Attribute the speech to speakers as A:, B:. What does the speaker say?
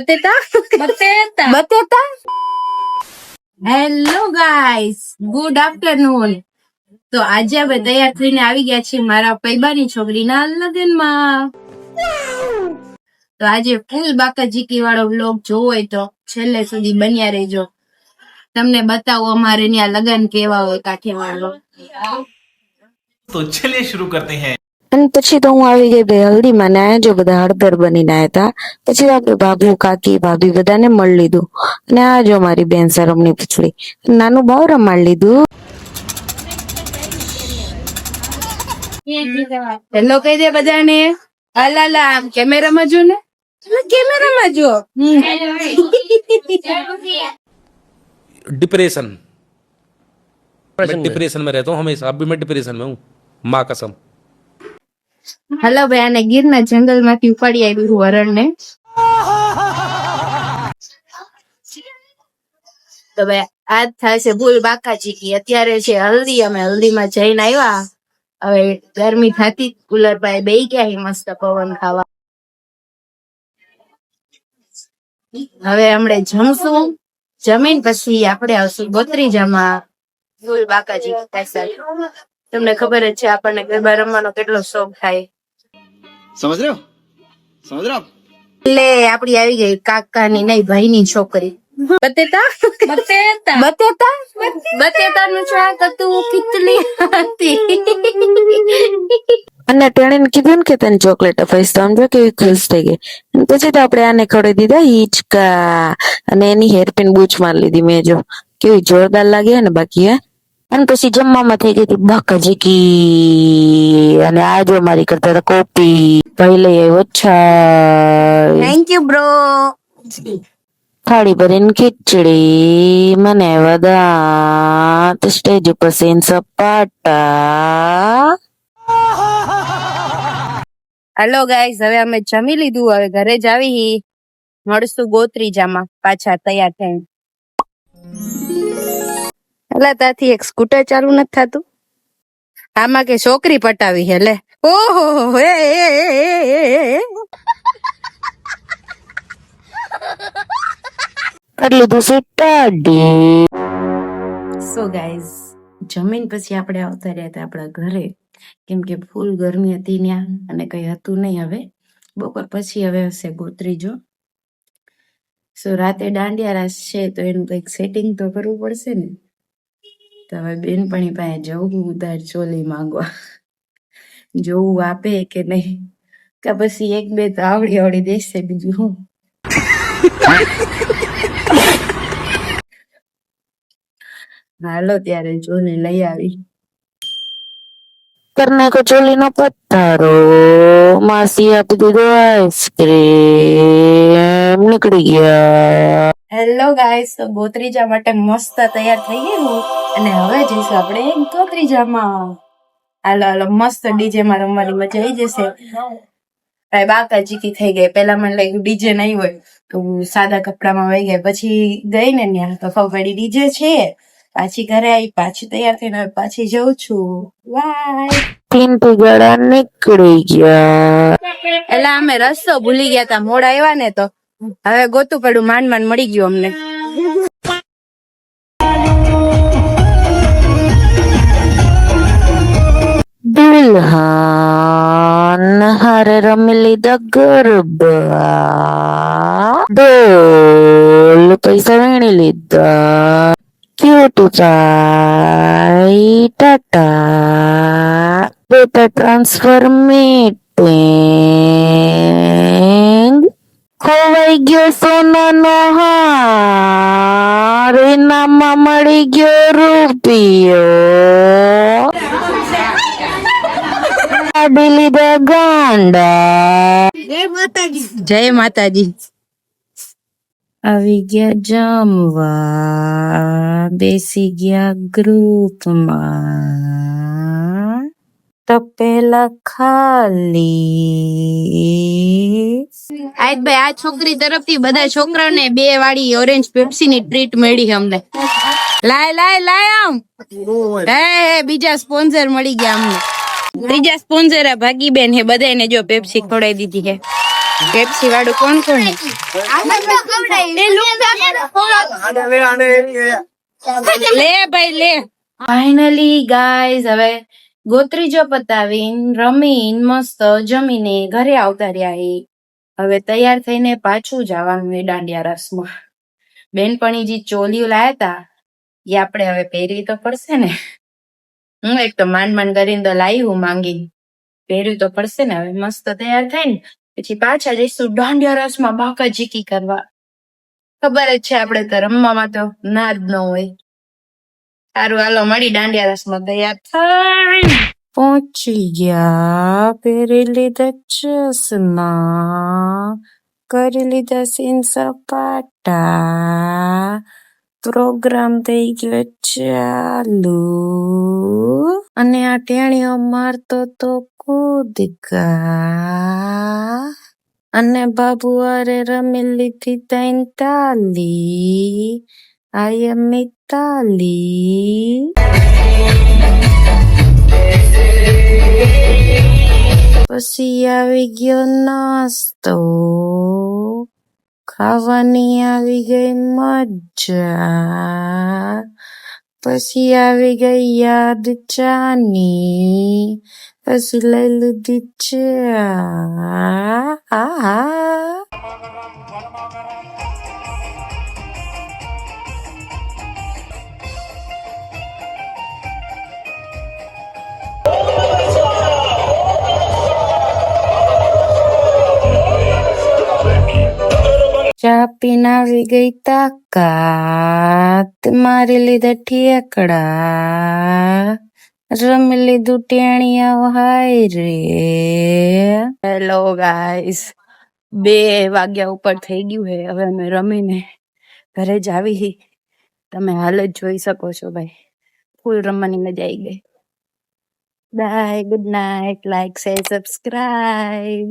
A: બટેટા. Hello guys, good afternoon. તો આજે આપણે તૈયાર થઈને આવી ગયા છીએ મારા પૈબાની છોકરીના લગ્નમાં. તો આજે ફૂલ બાકાજીકી વાળો વ્લોગ જોવો હોય તો છેલ્લે સુધી બન્યા રહેજો. તમને બતાવો અમારે ત્યાં લગ્ન કેવા હોય કાઠિયાવાડમાં.
B: તો ચલિए शुरू करते हैं.
C: અને પછી તો હું આવી ગઈ ભાઈ હલ્દીમાં ને જો બધા હળદર બનીને આવ્યા હતા. પછી આપણે બાબુ કાકી ભાભી બધાને મળી લીધું અને આ જો મારી બેન સરમની પૂછડી નાનું બાવ રમાડી લીધું.
A: હેલો કહી દે બધાને. હાલા આમ કેમેરામાં જો ને, કેમેરામાં જો.
D: डिप्रेशन मैं डिप्रेशन में रहता हूँ हमेशा. अभी मैं डिप्रेशन में हूँ माँ कसम.
A: હલો ભાઈ, આને ગીરના જંગલ માંથી ઉપાડી આવ્યું હરણ ને. તો ભાઈ આજ થશે ભૂલ બાકાજીકી. અત્યારે છે હલ્દી, અમે હલ્દીમાં જઈને આવ્યા. હવે ગરમી થતી કુલર પાસે બેહી ગયા મસ્ત પવન ખાવા. હવે હમણે જમશું, જમીન પછી આપણે આવશું ગોત્રીજામાં ભૂલ બાકાજીકી થશે. તમને ખબર જ છે આપણને ગરબા રમવાનો કેટલો શોખ થાય.
E: समझ रहे हो
A: એટલે આપડી આવી ગઈ કાકાની નહીં ભાઈની છોકરી. બટેટા નું શાક હતું, ખીચડી હતી.
C: અને તેણે કીધું ને કે તને ચોકલેટ અપાઈશ તો સમજો કેવી ખુશ થઈ ગઈ. અને પછી તો આપણે આને ખવડાવી દીધા હિંચકા અને એની હેરપિન બૂચ મારી લીધી મેં. જો કેવી જોરદાર લાગી ને બાકી. અને પછી જમવામાં થઈ ગઈ હતી બાકાજીકી અને આ જો મારી કરતા હતા કોપી. ભાઈ લઈ આવ્યો છાશ.
A: Thank you bro.
C: થાળી ભરીને ખીચડી, મને દાંત, સ્ટેજ ઉપર સીન સપાટા.
A: હેલો ગાઈસ, હવે અમે જમી લીધું, હવે ઘરે જ આવી. મળશું ગોત્રીજામાં પાછા તૈયાર થઈને. એટલે ત્યાંથી એક સ્કૂટર ચાલુ નથી થતું. આમાં કે છોકરી પટાવી હે લે. ઓહો
C: એટલું તો સીટાડી.
A: સો ગાઈઝ, જમીન પછી આપણે આવતા રહ્યા હતા આપણા ઘરે, કેમ કે ફૂલ ગરમી હતી ત્યાં અને કઈ હતું નહીં. હવે બપોર પછી હવે હશે ગોત્રીજો. સો રાતે દાંડિયા રાસ છે તો એનું કઈક સેટિંગ તો કરવું પડશે ને. તો હવે બેનપણી પાસે જવું ઉધાર ચોલી માંગવા, જોવું આપે કે નહીં, કે પછી એક બે તો આવડી દેશે, બીજું હું. હાલો ત્યારે ચોલી લઈ આવી.
C: કરને કો ચોલી નો પથ્થારો, માસી આપી દીધો આઈસ્ક્રીમ, નીકળી ગયા.
A: હેલો ગાઈસ, તો ગોત્રીજા માટે મસ્ત તૈયાર થઈ ગયું અને હવે જઈશું આપણે ગોત્રીજામાં. હાલો મસ્ત ડીજે માં રમવાની મજા આવી જશે. ભાઈ બાકાજીકી થઈ ગઈ. પેલા મને લાગ્યું ડીજે નહીં હોય તો સાદા કપડામાં વહી ગયા. પછી ગઈ ને ત્યાં તો ખબર પડી ડીજે છે. પાછી ઘરે આવી, પાછી તૈયાર થઈને પાછી જઉં છું. બાય.
C: તીન પીગળા નીકળી ગયા.
A: એટલે અમે રસ્તો ભૂલી ગયા તા, મોડા આવ્યા ને તો હવે ગોતું પડ્યું, માંડ મળી ગયું અમને.
C: દુલ્હન હારે રમી લીધા ગરબા, ઢોલ પૈસા વીણી લીધા, ક્યુટ ચાય ટાટા, બેટા ટ્રાન્સફર મીટિંગ, ખોવાઈ ગયો સોનાનો હાર, ઇનામમાં મળી ગયો રૂપિયો, લીધા ગાંડા.
A: જય માતાજી.
C: આવી ગયા જમવા, બેસી ગયા ગ્રુપમાં, તપેલા ખાલી.
A: આજ ભાઈ આ છોકરી તરફથી બધા છોકરાને 2 વાળી ઓરેન્જ પેપ્સી ની ટ્રીટ મળી અમને. લાય આમ. હે બીજા સ્પોન્સર મળી ગયા અમને. ત્રીજા સ્પોન્સર આ ભાગીબેન હે, બધાને જો પેપ્સી ખવડાવી દીધી હે. પેપ્સી વાળું કોણ કોણ હે? લે ભાઈ લે. ફાઇનલી ગાઈઝ હવે ગોત્રીજો પતાવીન રમીન મસ્ત જમીને ઘરે આવતા રહ્યા હે. હવે તૈયાર થઈને પાછું જવાનું હે દાંડિયા રસમાં. બેનપણી જે ચોલીઓ લાયા તા એ આપણે હવે પહેરવી તો પડશે ને. હું એક તો માંડ માંડ કરીને તો લાવી હું માંગીને. પહેરવી તો પડશે ને. હવે મસ્ત તૈયાર થઈને પછી પાછા જઈશું દાંડિયા રસમાં બાકાજીકી કરવા. ખબર જ છે આપણે તો રમવામાં તો ના જ ન હોય. સારું હાલો મળી દાંડિયા રસમાં તૈયાર થઈ પહોંચી ગયા. પહેરી લીધા ચશ્મા, કરી લીધા સીન સપાટા, પ્રોગ્રામ થઈ ગયો ચાલુ અને આ ટેણીઓ મારતો તો કૂદકા અને બાબુ અરે રમી લીધી તૈન તાલી. આઈ એમ મિતાલી. પછી આવી ગયો નાસ્તો, ખાવાની આવી ગઈ મજા. પછી આવી ગઈ યાદ ચાની, પછી લઈ લીધી ચા. આહા. ચા પીને આવી ગઈ તાકાત, મારી લીધા ઠેકડા, રમી લીધું ટેણિયા હાય રે. હેલો ગાઈસ, 2 વાગ્યા ઉપર થઈ ગયું હે. હવે અમે રમીને ઘરે જ આવી. તમે હાલ જ જોઈ શકો છો ભાઈ, ફૂલ રમવાની મજા આવી ગઈ. Bye, good night, like share subscribe.